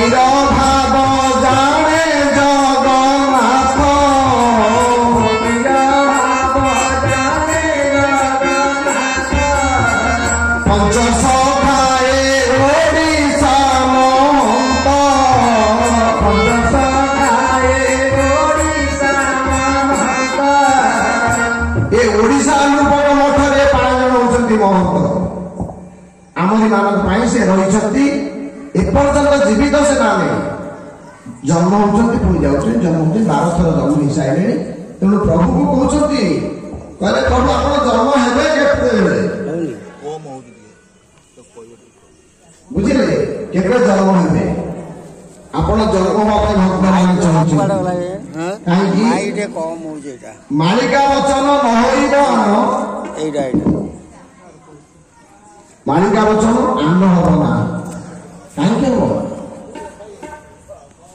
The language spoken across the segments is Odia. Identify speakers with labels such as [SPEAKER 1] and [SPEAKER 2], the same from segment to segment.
[SPEAKER 1] ହରିର ଭାବ ଜାଣେ ଜଗନ୍ନାଥ ହରିର ଭାବ ଜାଣେ ଜଗନ୍ନାଥ ପଞ୍ଚସଖାଏ ଓଡ଼ିଶା ମହନ୍ତ ପଞ୍ଚସଖାଏ ଓଡ଼ିଶା ମହନ୍ତ ଏ ଓଡ଼ିଶା ଅନୁପମ ମଠରେ 5 ଜଣ ହଉଛନ୍ତି ମହନ୍ତ ଆମରି ମାନଙ୍କ ପାଇଁ ସେ ରହିଛନ୍ତି ଏପର୍ଯ୍ୟନ୍ତ ଜୀବିତ ସେ ନାମେ ଜନ୍ମ ହଉଛନ୍ତି ପୁଣି ଯାଉଛନ୍ତି ଜନ୍ମ ହଉଛନ୍ତି 12 ଥର ଜନ୍ମ ହେଇସାରିଲେଣି ତେଣୁ ପ୍ରଭୁକୁ କହୁଛନ୍ତି କହିଲେ ପ୍ରଭୁ ଆପଣ ଜନ୍ମ ହେବେ କେତେବେଳେ ବୁଝିଲେ କେବେ ଜନ୍ମ ହେବେ ଆପଣ ଜନ୍ମ ହେବା ପାଇଁ ଭକ୍ତମାନେ ଚାହୁଁଛନ୍ତି କାହିଁକି ମାଳିକା ବଚନ ନ ହୋଇବ ମାଳିକା ବଚନ ଆନ ହବ ନା କାହିଁକି ହବ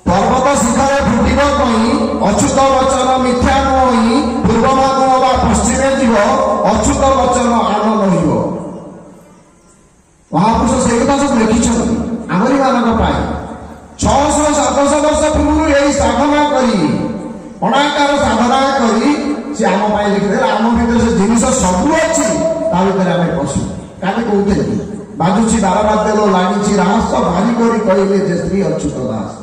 [SPEAKER 1] ପର୍ବତ ଶିଖରେ ଫୁଟିବ କହି ଅଚ୍ୟୁତ ବଚନ ମିଥ୍ୟା ନୁହଁ ପୂର୍ବଭାଗ ବା ପଶ୍ଚିମେ ଯିବ ଅଚ୍ୟୁତ ବଚନ ଆନ ରହିବ ମହାପୁରୁଷ ସେଇ କଥା ସବୁ ଲେଖିଛନ୍ତି ଆମରି ମାନଙ୍କ ପାଇଁ 600-700 ବର୍ଷ ପୂର୍ବରୁ ଏହି ସାଧନା କରି ଅଣାକାର ସାଧନା କରି ସେ ଆମ ପାଇଁ ଲେଖିଦେଲେ ଆମ ଭିତରେ ସେ ଜିନିଷ ସବୁ ଅଛି ତା ଭିତରେ ଆମେ ପଶୁ କାଲି କହୁଥିଲେ ବାଜୁଛି 12 ବାଦ୍ୟ ଲାଗିଛି ରାସ ଭାରି କରି କହିଲେ ଯେ ଶ୍ରୀ ଅଚ୍ୟୁତ ଦାସ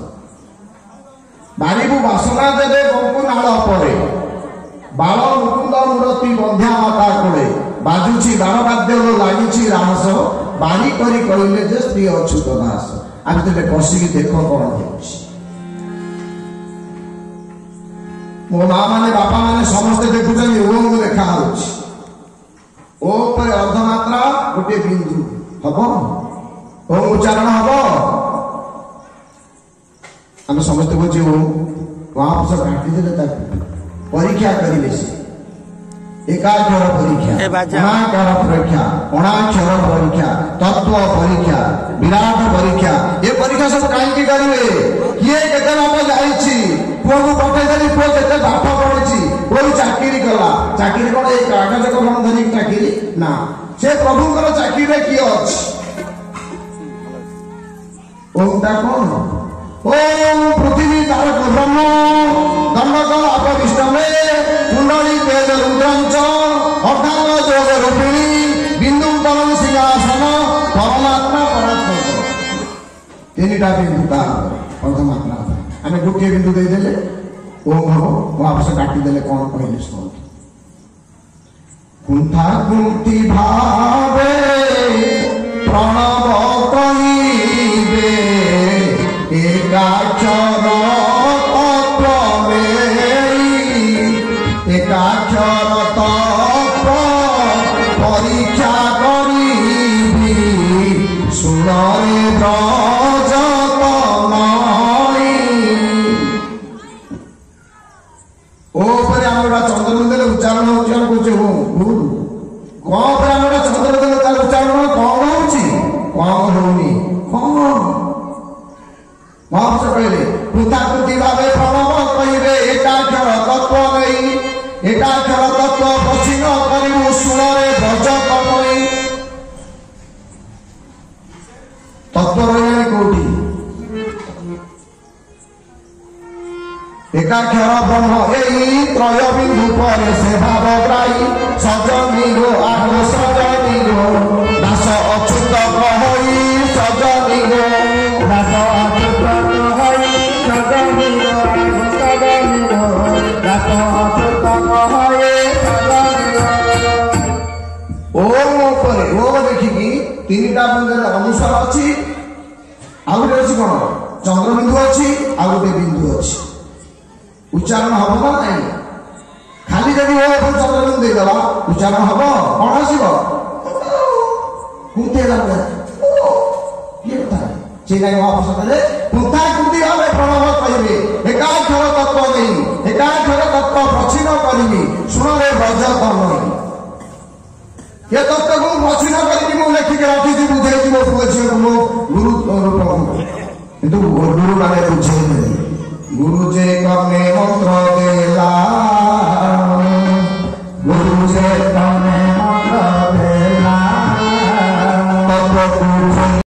[SPEAKER 1] ବାରିବୁ ବାସନା ଦେବେ ଗଙ୍କୁ ନାଳ ପରେ ବାଳ ମୁକୁନ୍ଦ ମୂରତି ବନ୍ଧ୍ୟା ମାତା କୋଳେ ବାଜୁଛି 12 ବାଦ୍ୟ ଲାଗିଛି ରାସ ବାରି କରି କହିଲେ ଯେ ଶ୍ରୀ ଅଚ୍ୟୁତ ଦାସ ଆମେ ତେବେ ବସିକି ଦେଖ କଣ ହେଉଛି ମୋ ମା ମାନେ ବାପା ମାନେ ସମସ୍ତେ ଦେଖୁଛନ୍ତି ଓଙ୍କୁ ଦେଖା ହଉଛି ଓ ଉପରେ ଅର୍ଦ୍ଧମାତ୍ରା ଗୋଟିଏ ବିନ୍ଦୁ ହବ ଓଁ ଉଚ୍ଚାରଣ ହବ ଆମେ ସମସ୍ତେ ବୁଝି ମହାପୁରୁଷ କାଟିଦେଲେ ତାକୁ ପରୀକ୍ଷା କରିଲେ ସେ ଏକାକ୍ଷର ପରୀକ୍ଷା ଅଣାକାର ପରୀକ୍ଷା ଅଣାକ୍ଷର ପରୀକ୍ଷା ତତ୍ଵ ପରୀକ୍ଷା ବିରାଟ ପରୀକ୍ଷା ଏ ପରୀକ୍ଷା ସବୁ କାହିଁକି କରିବେ କିଏ କେତେ ବାଟ ଯାଇଛି ପୁଅକୁ ପଠେଇଦେଲି ପୁଅ କେତେ ପାଠ ପଢିଛି ପୁଅ ଚାକିରି କଲା ଚାକିରି କଣ ଏଇ କାଗଜ କଲମ ଧରିକି ଚାକିରି ନା ସେ ପ୍ରଭୁଙ୍କର ଚାକିରିରେ କିଏ ଅଛି ଓମଟା କଣ ଓಂ ପୃଥିବୀ ତାରକ ବ୍ରହ୍ମ ଦଣ୍ଡକ ଅପବିଷ୍ଟମେ କୁଣ୍ଡଳୀ ତେଜ ରୁଦ୍ରାଞ୍ଚ ଅର୍ଦ୍ଧାଙ୍ଗ ଯୋଗ ରୂಪಿଣୀ ବିନ୍ଦୁ ପରମ ସିଂହାସନ ପରମାତ୍ମା ପରାତ୍ମକ 3ଟା ବିନ୍ଦୁ ତାର ଅର୍ଦ୍ଧମାତ୍ରା ଆମେ ଗୋଟିଏ ବିନ୍ଦୁ ଦେଇଦେଲେ ଓಂ ହବ ମହାପୁରୁଷ କାଟିଦେଲେ କଣ କହିଲେ ଶୁଣନ୍ତୁ କୁଣ୍ଠା କୁଣ୍ଠି ଭାବେ ପ୍ରଣବ କହିବେ ଏକାକ୍ଷର ତତ୍ଵ ଏକାକ୍ଷର ତତ୍ଵ ପରୀକ୍ଷା କରିବି ଶୁଣରେ ବ୍ରଜ ଉପରେ ଆମର ଚନ୍ଦ୍ର ଦେଲେ ଉଚ୍ଚାରଣ ହଉଛି ଆମେ କହୁଛେ ଭୁଲ କଣ ଉପରେ ଆମର ଚନ୍ଦ୍ର ଦେଲେ ତାର ଉଚ୍ଚାରଣ କଣ ହଉଛି କଣ ହଉନି କଣ ମହାପୁରୁଷ କହିଲେ ପୃଥାକୃତି ଭାବେ ପ୍ରଣବ କହିବେ ଏକାକ୍ଷର ତତ୍ଵ ନେଇ ଏକାକ୍ଷର ତତ୍ଵ ପଛିନ କରିବୁ ଶୁଣରେ ବ୍ରଜ କମଇ ତତ୍ଵ ରହିଲାଣି କୋଉଠି एकाक्षर ब्रह्म एई त्रय बिंदु पर से भाव ग्राही सजनी गो आगो सजनी गो दास अच्युत कहई सजनी गो दास अच्युत कहई सजनी गो सजनी गो दास अच्युत कहई सजनी गो ओम पर ओम देखिकी 3टा बिंदुर अनुसार अछि आउ गोटे अछि कोन चंद्र बिंदु अछि आउ गोटे बिंदु अछि उच्चारण हम ना नहीं खाली जब वो चंद्र बिंदु देदेला उच्चारण हम कौन आसब कुंते ये कथा से महापुरुष कहले कुंता कुंती भावे प्रणव कहे एकाक्षर तत्व नहीं एकाक्षर तत्व प्रचिन करी शुणे ब्रज तम ये तत्व को प्रचिन करी लिखिक रखी बुझे मो पुओ झी मो गुरु किंतु गुरु मैंने बुझे गुरु जे कर्मे मंत्र दे